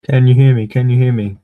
Can you hear me? Can you hear me?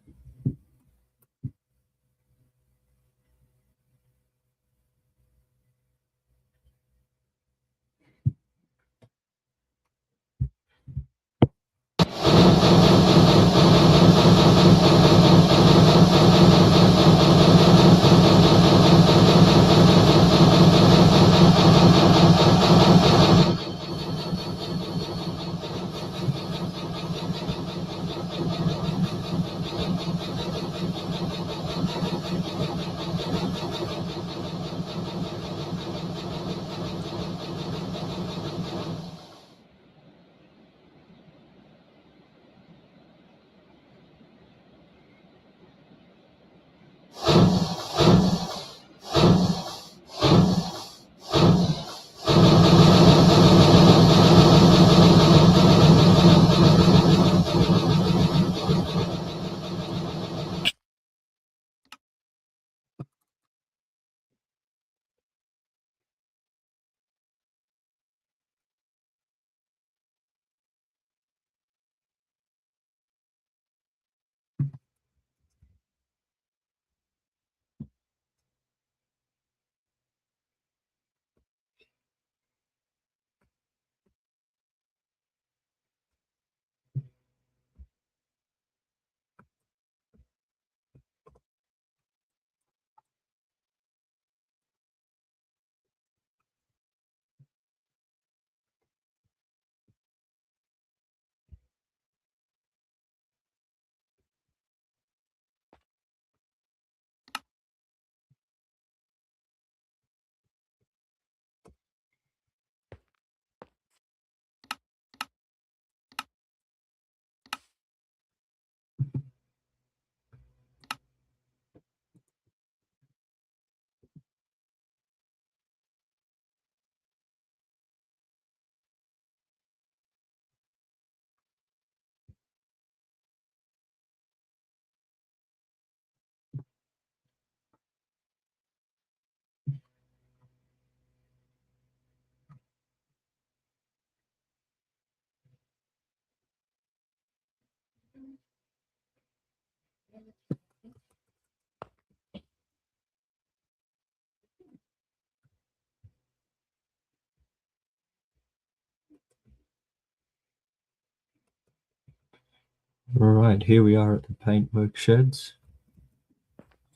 Right, here we are at the paintwork sheds.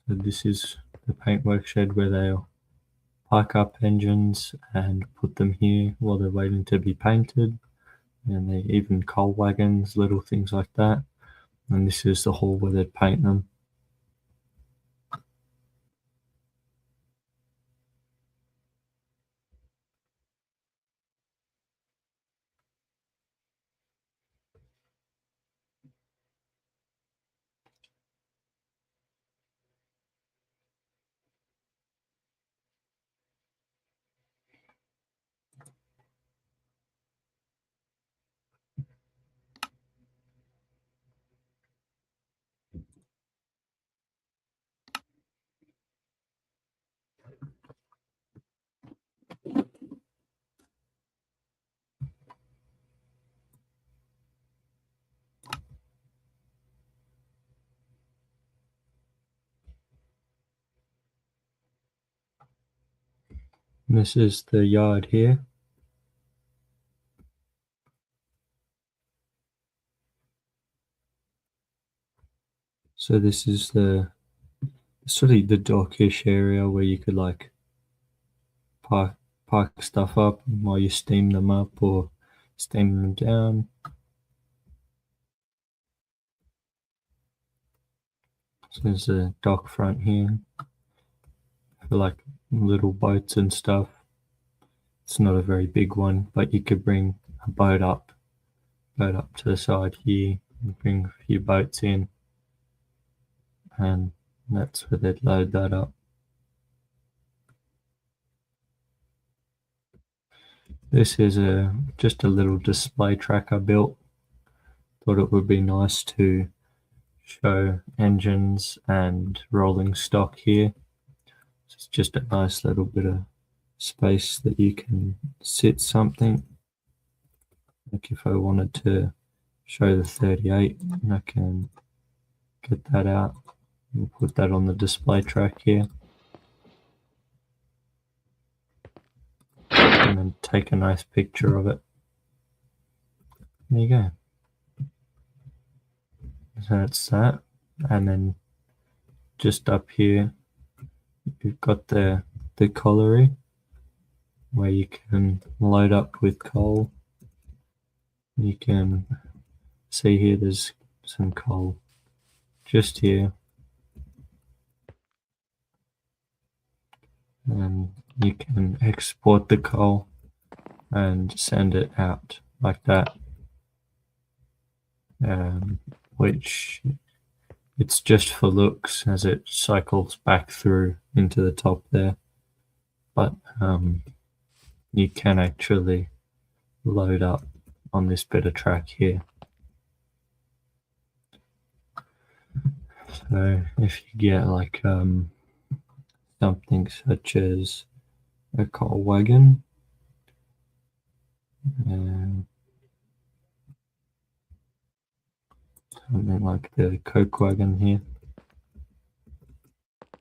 So this is the paintwork shed where they'll park up engines and put them here while they're waiting to be painted. And they even coal wagons, little things like that. And this is the hall where they'd paint them. This is the yard here. So this is the sort of the dockish area where you could like park stuff up while you steam them up or steam them down. So there's a dock front here for like little boats and stuff. It's not a very big one, but you could bring a boat up to the side here and bring a few boats in, and that's where they'd load that up. This is just a little display track I built. Thought it would be nice to show engines and rolling stock here. It's just a nice little bit of space that you can sit something. Like if I wanted to show the 38, I can get that out and put that on the display track here. And then take a nice picture of it. There you go. So that's that. And then just up here, you've got the colliery where you can load up with coal. You can see here there's some coal just here. And you can export the coal and send it out like that, which it's just for looks as it cycles back through into the top there, but you can actually load up on this bit of track here. So if you get like something such as a coal wagon, something like the coke wagon here,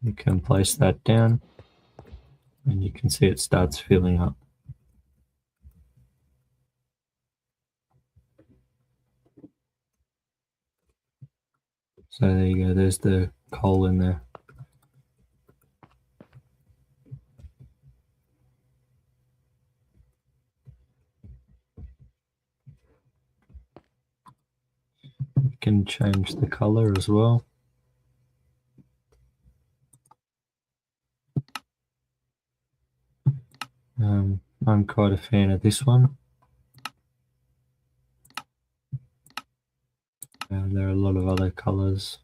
you can place that down and you can see it starts filling up. So there you go, there's the coal in there. You can change the color as well. I'm quite a fan of this one. There are a lot of other colors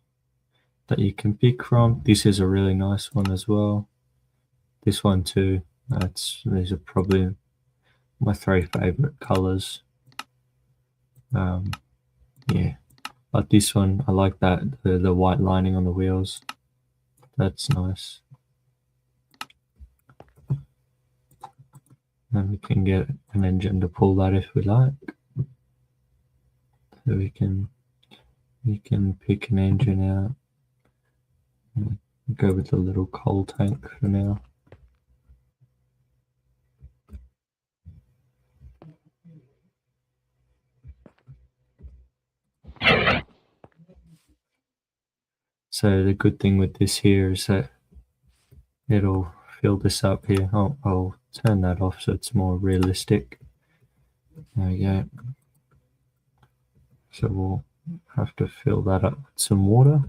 that you can pick from. This is a really nice one as well. This one too. These are probably my three favorite colors. Yeah, but this one I like that the white lining on the wheels. That's nice. And we can get an engine to pull that if we like. So we can pick an engine out. Go with the little coal tank for now. So the good thing with this here is that it'll fill this up here. I'll turn that off so it's more realistic. There we go. So we'll have to fill that up with some water.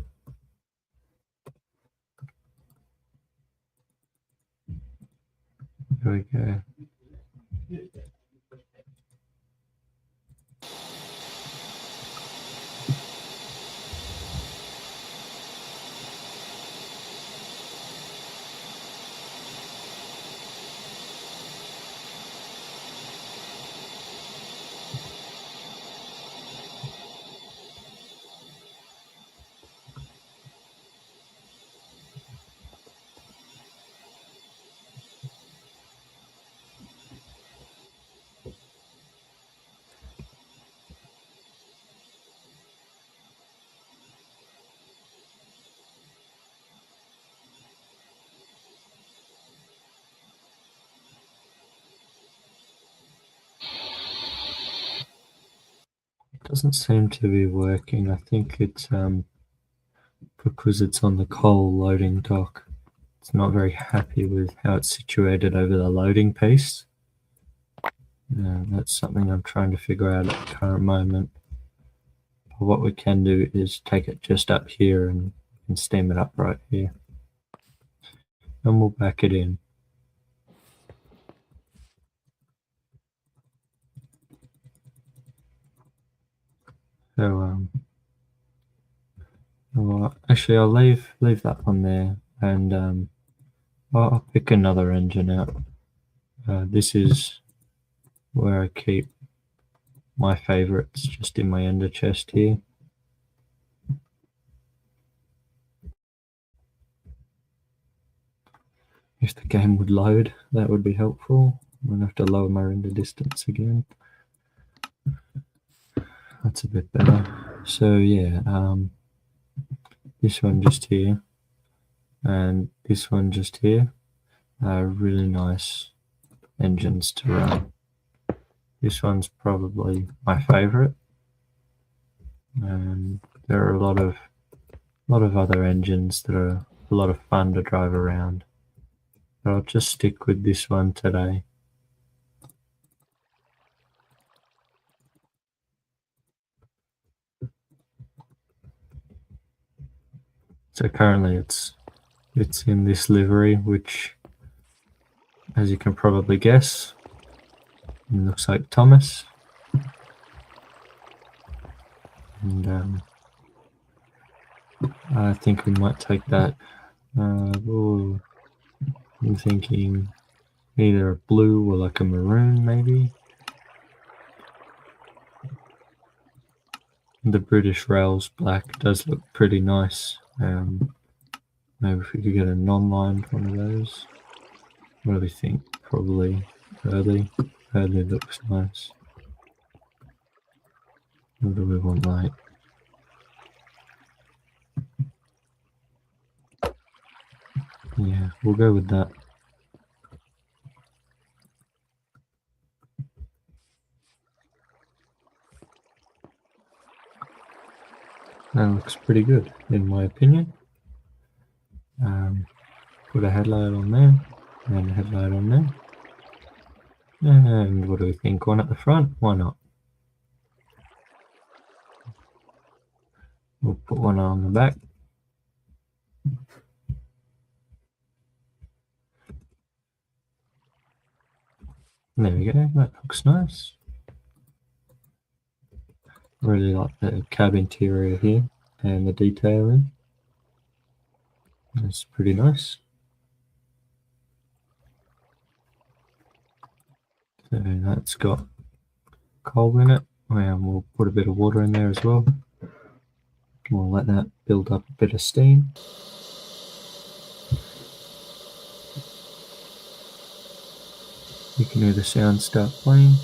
There we go. doesn't seem to be working. I think it's because it's on the coal loading dock. It's not very happy with how it's situated over the loading piece. That's something I'm trying to figure out at the current moment. But what we can do is take it just up here and steam it up right here. And we'll back it in. So well, actually I'll leave that one there, and I'll pick another engine out. This is where I keep my favorites, just in my ender chest here. If the game would load, that would be helpful. I'm gonna have to lower my render distance again. That's a bit better. So yeah, this one just here, and this one just here are really nice engines to run. This one's probably my favorite, and there are a lot of other engines that are a lot of fun to drive around, but I'll just stick with this one today. So currently it's in this livery, which, as you can probably guess, it looks like Thomas. And I think we might take that. I'm thinking either a blue or like a maroon, maybe. The British Rails black does look pretty nice. Maybe if we could get a non-lined one of those. What do we think? Probably Hurley. Hurley looks nice. What do we want, like? Yeah, we'll go with that. That looks pretty good, in my opinion. Put a headlight on there, and a headlight on there. And what do we think? One at the front? Why not? We'll put one on the back. There we go, that looks nice. Really like the cab interior here and the detailing. That's pretty nice. So that's got coal in it, and we'll put a bit of water in there as well. We'll let that build up a bit of steam. You can hear the sound start playing.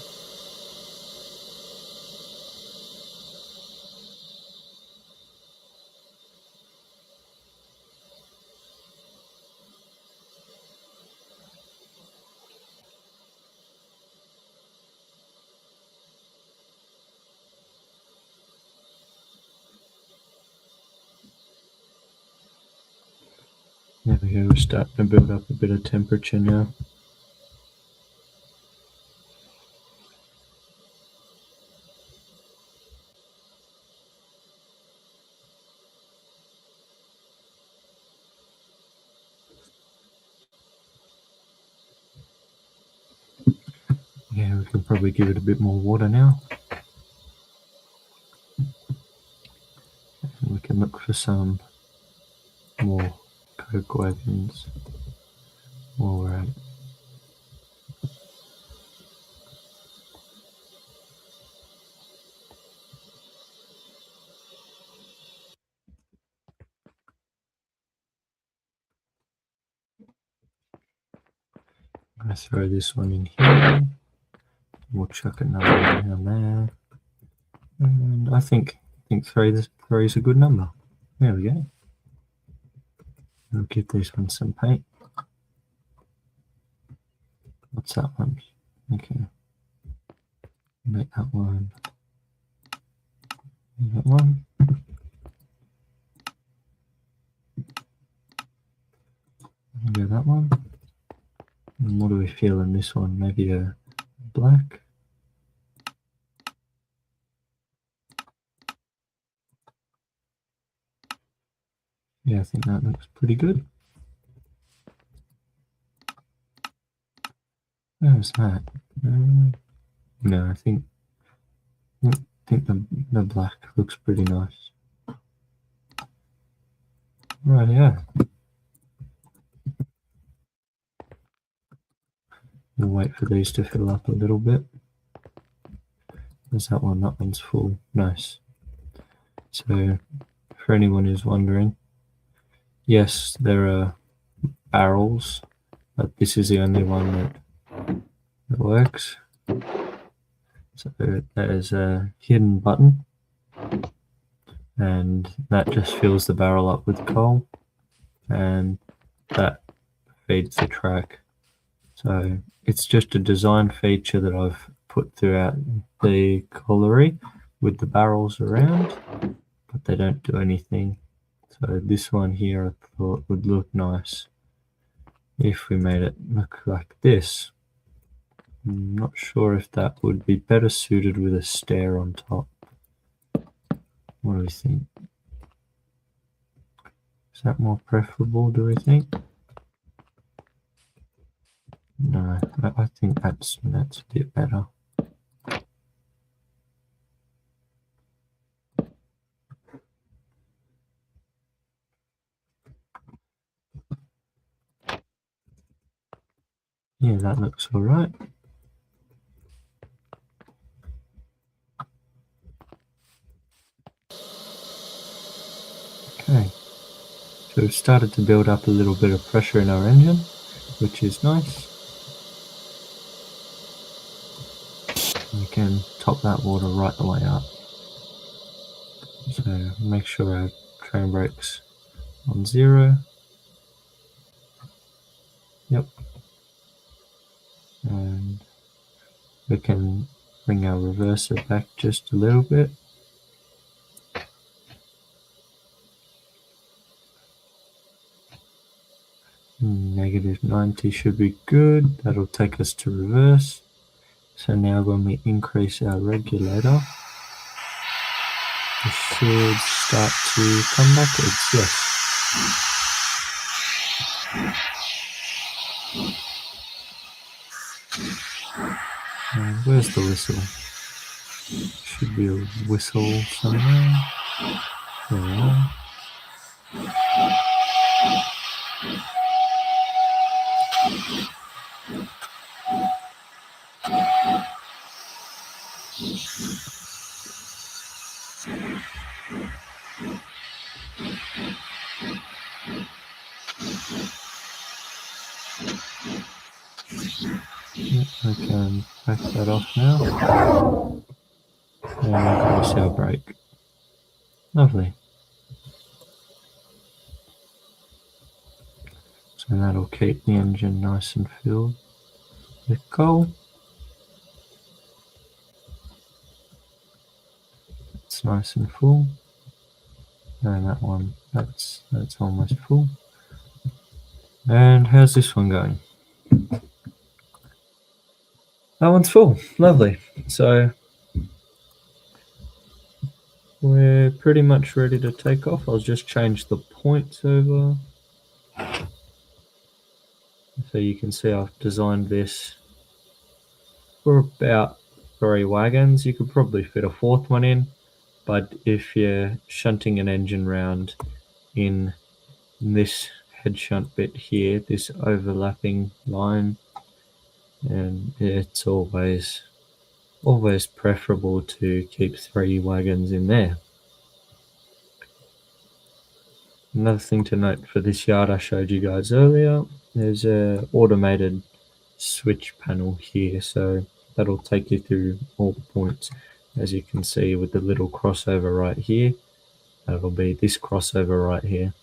There we go, we're starting to build up a bit of temperature now. Yeah, we can probably give it a bit more water now. And we can look for some more coke wagons while we're at it. I'm going to throw this one in here. We'll chuck another one down there. And I think three is a good number. There we go. I'll give this one some paint. What's that one? Okay. Make that one That one. Do that one. And what do we feel in this one? Maybe a black. Yeah, I think that looks pretty good. Where's that? No, I think the black looks pretty nice. Right, yeah. We'll wait for these to fill up a little bit. There's that one. That one's full. Nice. So, for anyone who's wondering, yes, there are barrels, but this is the only one that works. So there's a hidden button, and that just fills the barrel up with coal, and that feeds the track. So it's just a design feature that I've put throughout the colliery with the barrels around, but they don't do anything. So this one here I thought would look nice if we made it look like this. I'm not sure if that would be better suited with a stair on top. What do we think? Is that more preferable, do we think? No, I think that's a bit better. Yeah, that looks all right. Okay, so we've started to build up a little bit of pressure in our engine, which is nice. We can top that water right the way up. So make sure our train brake's on 0. Yep. And we can bring our reverser back just a little bit. -90 should be good. That'll take us to reverse. So now when we increase our regulator, it should start to come backwards. Yes. And where's the whistle? Should be a whistle somewhere. There we are. Yep, I can back that off now. And increase our brake. Lovely. So that'll keep the engine nice and filled with coal. It's nice and full. And that one, that's almost full. And how's this one going? That one's full. Lovely. So we're pretty much ready to take off. I'll just change the points over. So you can see I've designed this for about 3 wagons. You could probably fit a 4th one in, but if you're shunting an engine round in this head shunt bit here, this overlapping line, and it's always preferable to keep 3 wagons in there. Another thing to note for this yard I showed you guys earlier, there's a automated switch panel here, so that'll take you through all the points. As you can see with the little crossover right here, that'll be this crossover right here.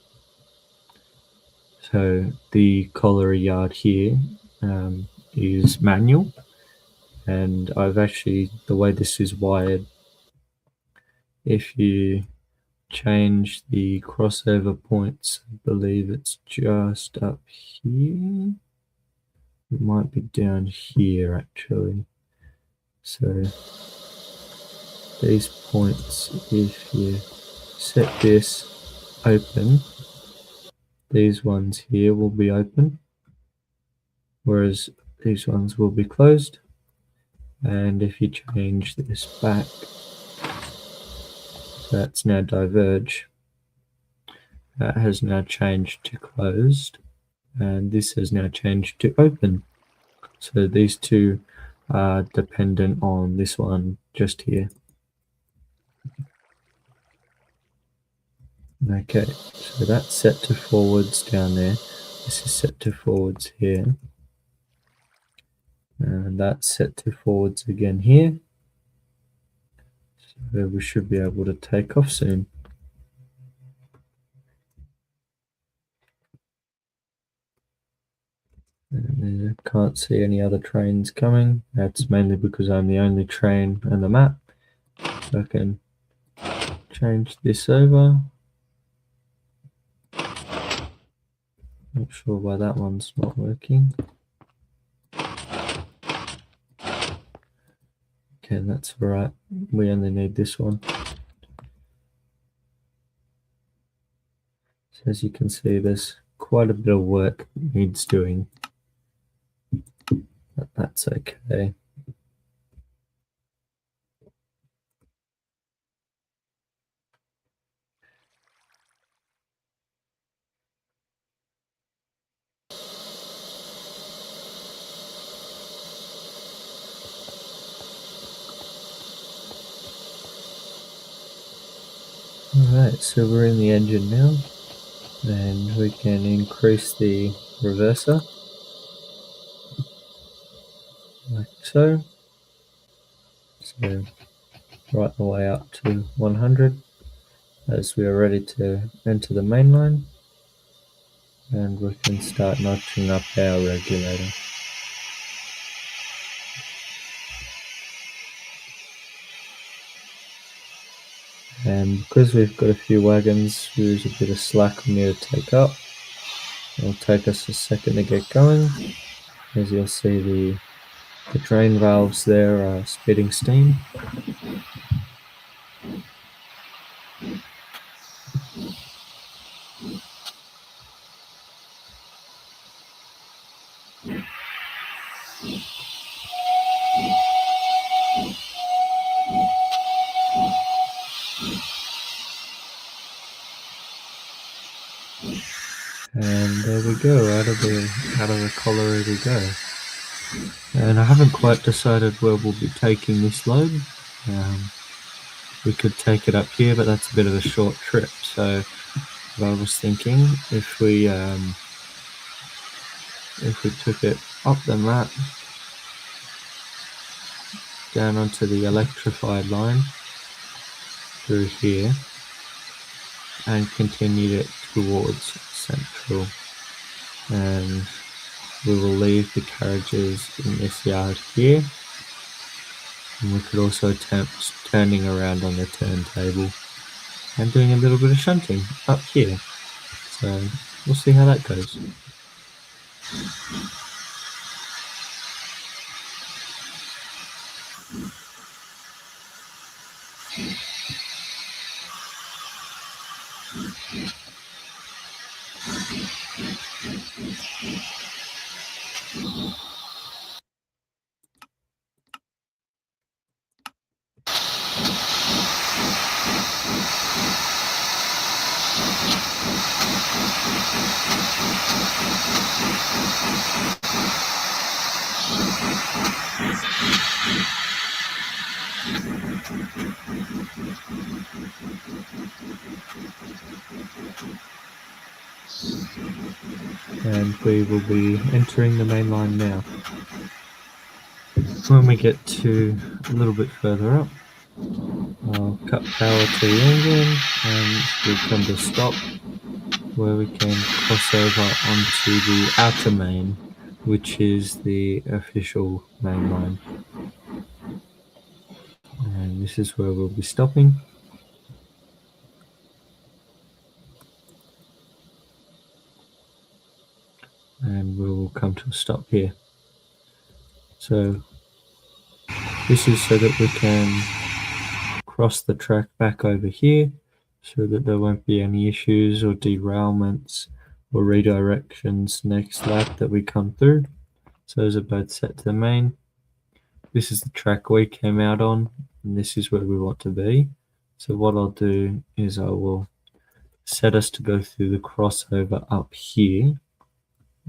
So the colliery yard here is manual, and I've actually, the way this is wired, if you change the crossover points, I believe it's just up here. It might be down here actually. So these points, if you set this open, these ones here will be open, whereas these ones will be closed. And if you change this back, that's now diverge. That has now changed to closed, and this has now changed to open. So these two are dependent on this one just here. Okay, so that's set to forwards down there. This is set to forwards here. And that's set to forwards again here. So we should be able to take off soon. And I can't see any other trains coming. That's mainly because I'm the only train on the map. So I can change this over. Not sure why that one's not working. Okay, that's right. We only need this one. So as you can see, there's quite a bit of work needs doing. But that's okay. Alright, so we're in the engine now, and we can increase the reverser, like so. So right the way up to 100, as we are ready to enter the main line, and we can start notching up our regulator. And because we've got a few wagons, there's a bit of slack we need to take up. It'll take us a second to get going. As you'll see, the drain valves there are spitting steam. And there we go, out of the colliery we go. And I haven't quite decided where we'll be taking this load. We could take it up here, but that's a bit of a short trip. So what I was thinking, if we took it up the map down onto the electrified line through here and continued it towards Central, and we will leave the carriages in this yard here, and we could also attempt turning around on the turntable and doing a little bit of shunting up here. So we'll see how that goes. And we will be entering the main line now. When we get to a little bit further up, I'll cut power to the engine and we'll come to a stop where we can cross over onto the outer main, which is the official main line. And this is where we'll be stopping. and we'll come to a stop here. So this is so that we can cross the track back over here so that there won't be any issues or derailments or redirections next lap that we come through. So those are both set to the main. This is the track we came out on, and this is where we want to be. So what I'll do is I will set us to go through the crossover up here,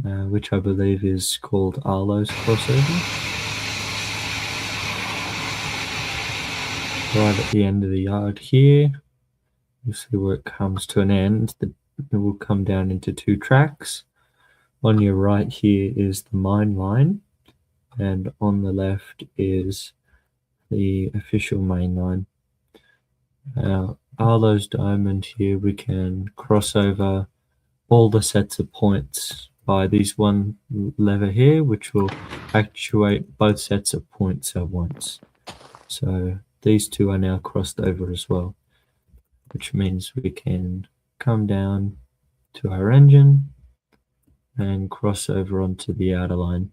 which I believe is called Arlo's crossover. Right at the end of the yard here, you see where it comes to an end. It will come down into two tracks. On your right here is the mine line, and on the left is the official main line. Arlo's diamond here, we can cross over all the sets of points by this one lever here, which will actuate both sets of points at once. So these two are now crossed over as well, which means we can come down to our engine and cross over onto the outer line.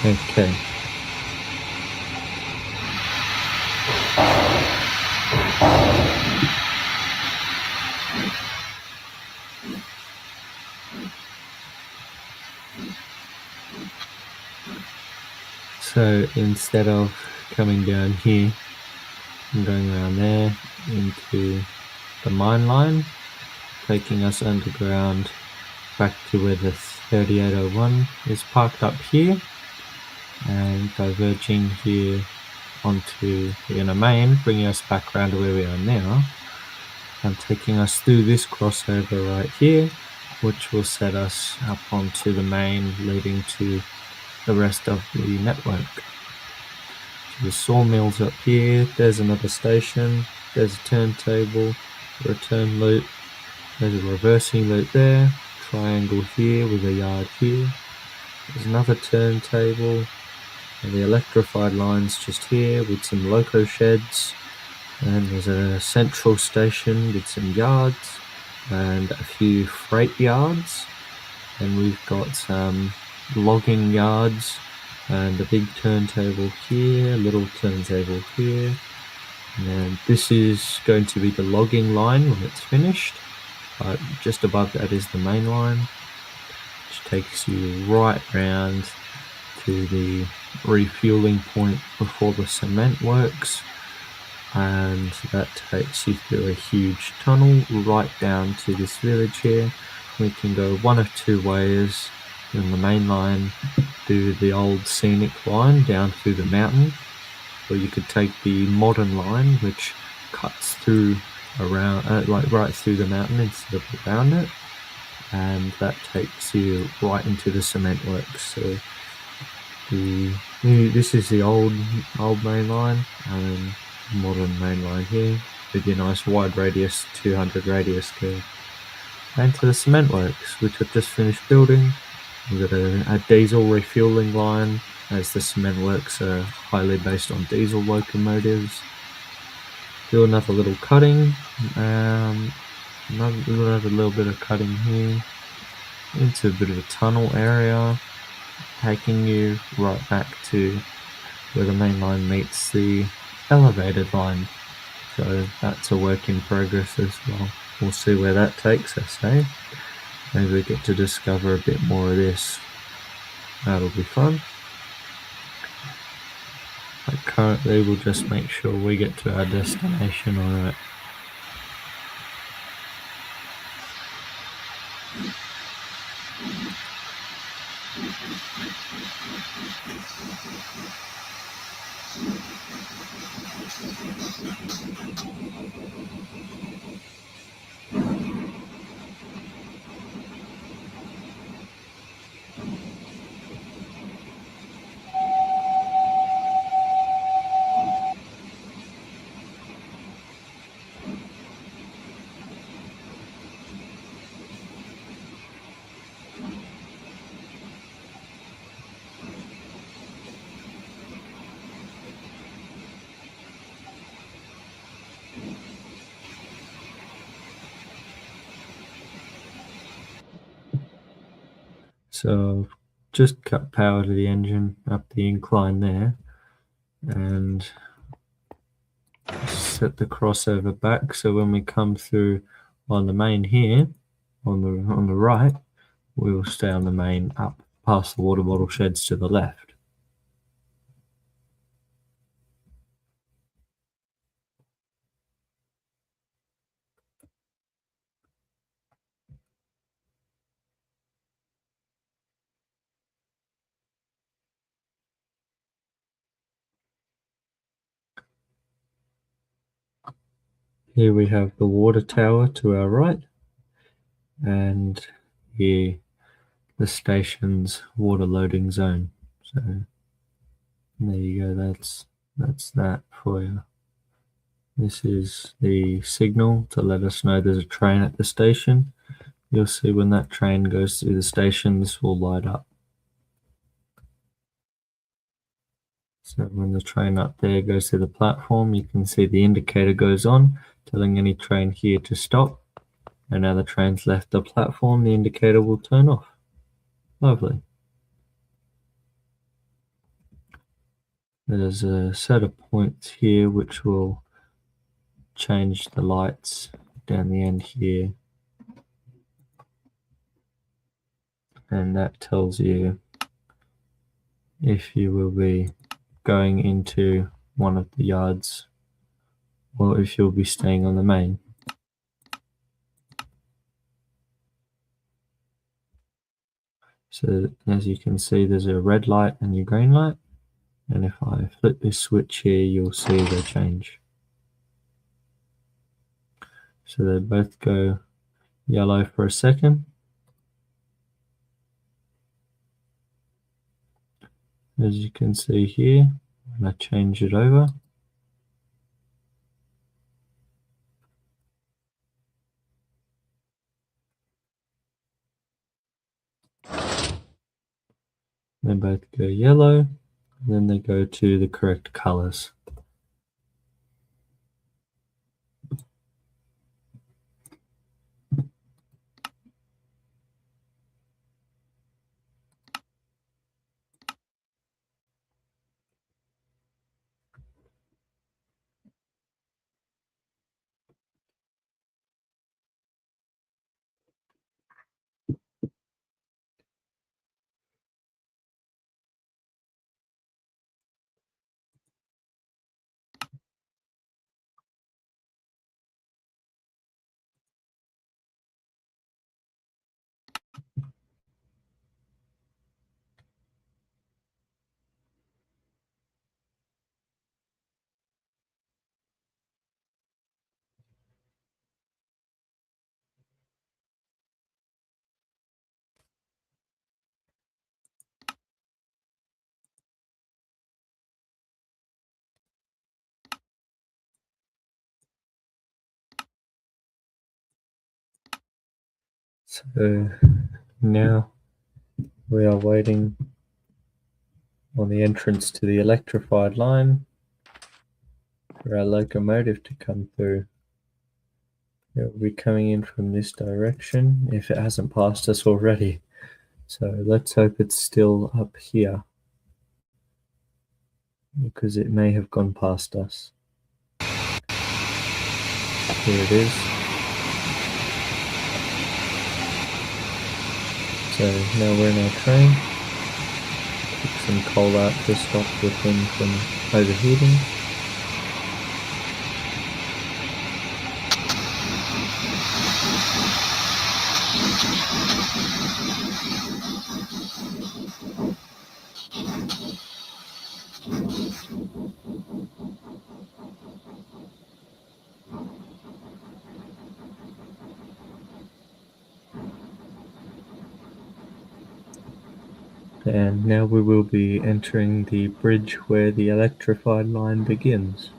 Okay. So instead of coming down here and going around there into the mine line, taking us underground back to where the 3801 is parked up here, and diverging here onto the inner main, bringing us back around to where we are now, and taking us through this crossover right here, which will set us up onto the main leading to the rest of the network. So the sawmill's up here, there's another station, there's a turntable, a return loop, there's a reversing loop there, triangle here with a yard here, there's another turntable, and the electrified lines just here with some loco sheds, and there's a central station with some yards and a few freight yards, and we've got some logging yards and a big turntable here, a little turntable here, and this is going to be the logging line when it's finished, but just above that is the main line, which takes you right round to the refueling point before the cement works, and that takes you through a huge tunnel right down to this village here. We can go one of two ways in the main line, do the old scenic line down through the mountain, or you could take the modern line which cuts through around like right through the mountain instead of around it, and that takes you right into the cement works. So this is the old main line, and modern main line here with your nice wide radius 200 radius curve, and to the cement works which I've just finished building. We've got a diesel refueling line, as the cement works are highly based on diesel locomotives. Do another little cutting, another little bit of cutting here into a bit of a tunnel area, taking you right back to where the main line meets the elevated line. So that's a work in progress as well. We'll see where that takes us, eh? Maybe we get to discover a bit more of this. That'll be fun. But currently we'll just make sure we get to our destination alright. So I've just cut power to the engine up the incline there, and set the crossover back so when we come through on the main here, on the right, we will stay on the main up past the water bottle sheds to the left. Here we have the water tower to our right, and here the station's water loading zone. So there you go, that's that for you. This is the signal to let us know there's a train at the station. You'll see when that train goes through the station, this will light up. So when the train up there goes to the platform, you can see the indicator goes on, telling any train here to stop. And now the train's left the platform, the indicator will turn off. Lovely. There's a set of points here which will change the lights down the end here. And that tells you if you will be going into one of the yards or if you'll be staying on the main. So as you can see, there's a red light and a green light. And if I flip this switch here, you'll see they change. So they both go yellow for a second. As you can see here, when I change it over, they both go yellow, and then they go to the correct colors. So now we are waiting on the entrance to the electrified line for our locomotive to come through. It will be coming in from this direction if it hasn't passed us already. So let's hope it's still up here, because it may have gone past us. Here it is. So now we're in our train. Took some coal out to stop the thing from overheating. And now we will be entering the bridge where the electrified line begins.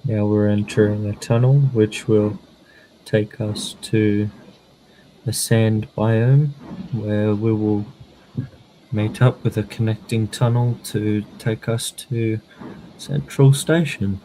Now we're entering a tunnel which will take us to a sand biome where we will meet up with a connecting tunnel to take us to Central Station.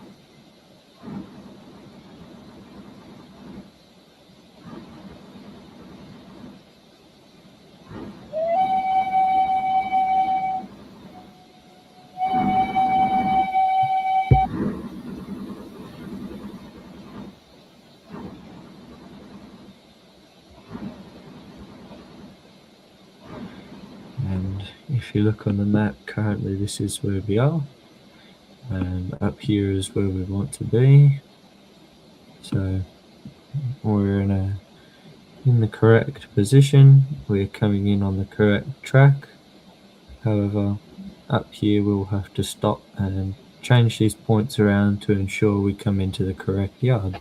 And if you look on the map, currently this is where we are, and up here is where we want to be. So we're in the correct position, we're coming in on the correct track. However, up here we'll have to stop and change these points around to ensure we come into the correct yard.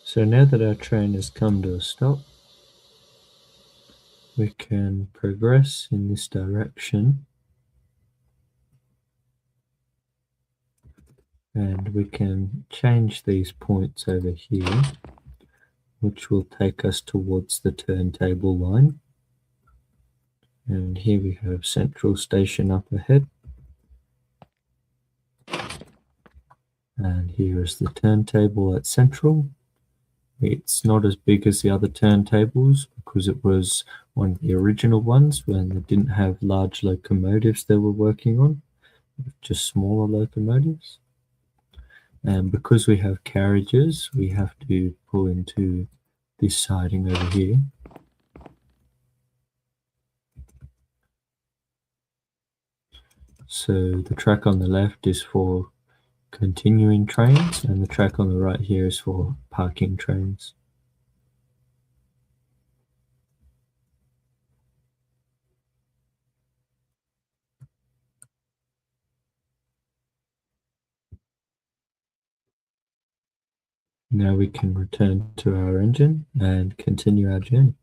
So now that our train has come to a stop, we can progress in this direction, and we can change these points over here, which will take us towards the turntable line. And here we have Central Station up ahead. And here is the turntable at Central. It's not as big as the other turntables because it was one of the original ones when they didn't have large locomotives they were working on, just smaller locomotives. And because we have carriages, we have to pull into this siding over here. So the track on the left is for continuing trains, and the track on the right here is for parking trains. Now we can return to our engine and continue our journey.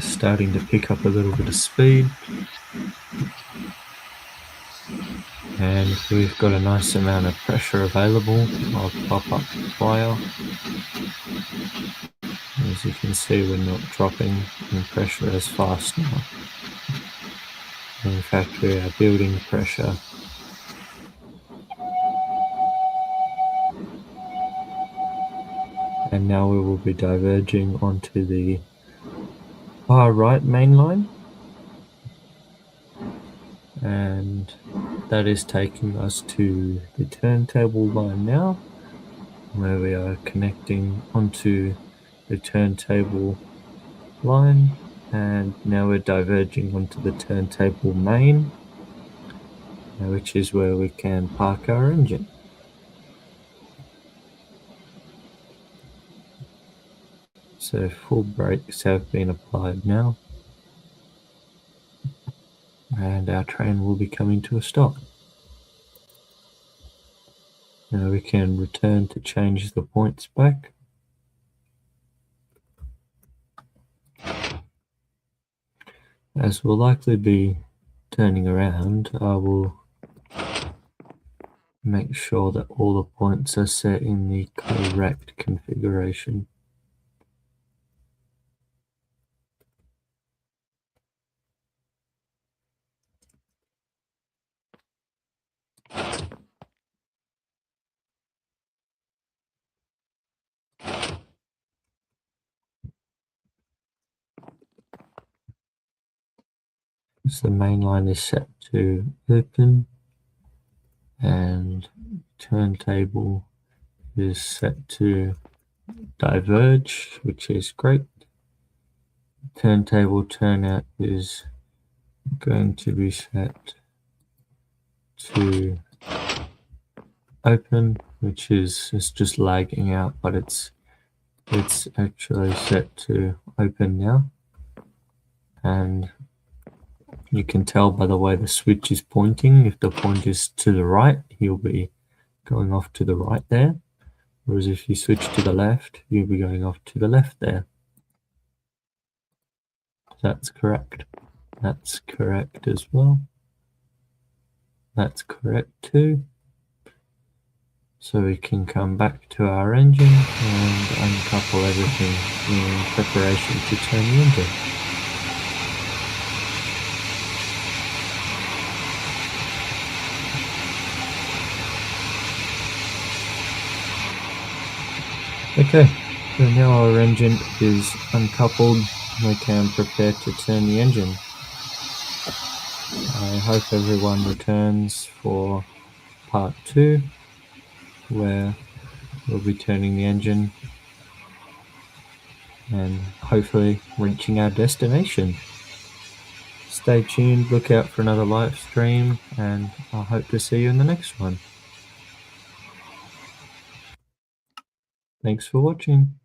Starting to pick up a little bit of speed, and we've got a nice amount of pressure available. I'll pop up the flyer. As you can see, we're not dropping in pressure as fast now. In fact, we are building pressure. And now we will be diverging onto the far right main line, and that is taking us to the turntable line now, where we are connecting onto the turntable line, and now we're diverging onto the turntable main, which is where we can park our engine. So full brakes have been applied now, and our train will be coming to a stop. Now we can return to change the points back. As we'll likely be turning around, I will make sure that all the points are set in the correct configuration. So the main line is set to open and turntable is set to diverge, which is great. Turntable turnout is going to be set to open, which is just lagging out, but it's actually set to open now. And you can tell by the way the switch is pointing, if the point is to the right, he'll be going off to the right there. Whereas if you switch to the left, you'll be going off to the left there. That's correct. That's correct as well. That's correct too. So we can come back to our engine and uncouple everything in preparation to turn the engine. Okay, so now our engine is uncoupled, we can prepare to turn the engine. I hope everyone returns for part 2, where we'll be turning the engine and hopefully reaching our destination. Stay tuned, look out for another live stream, and I hope to see you in the next one. Thanks for watching.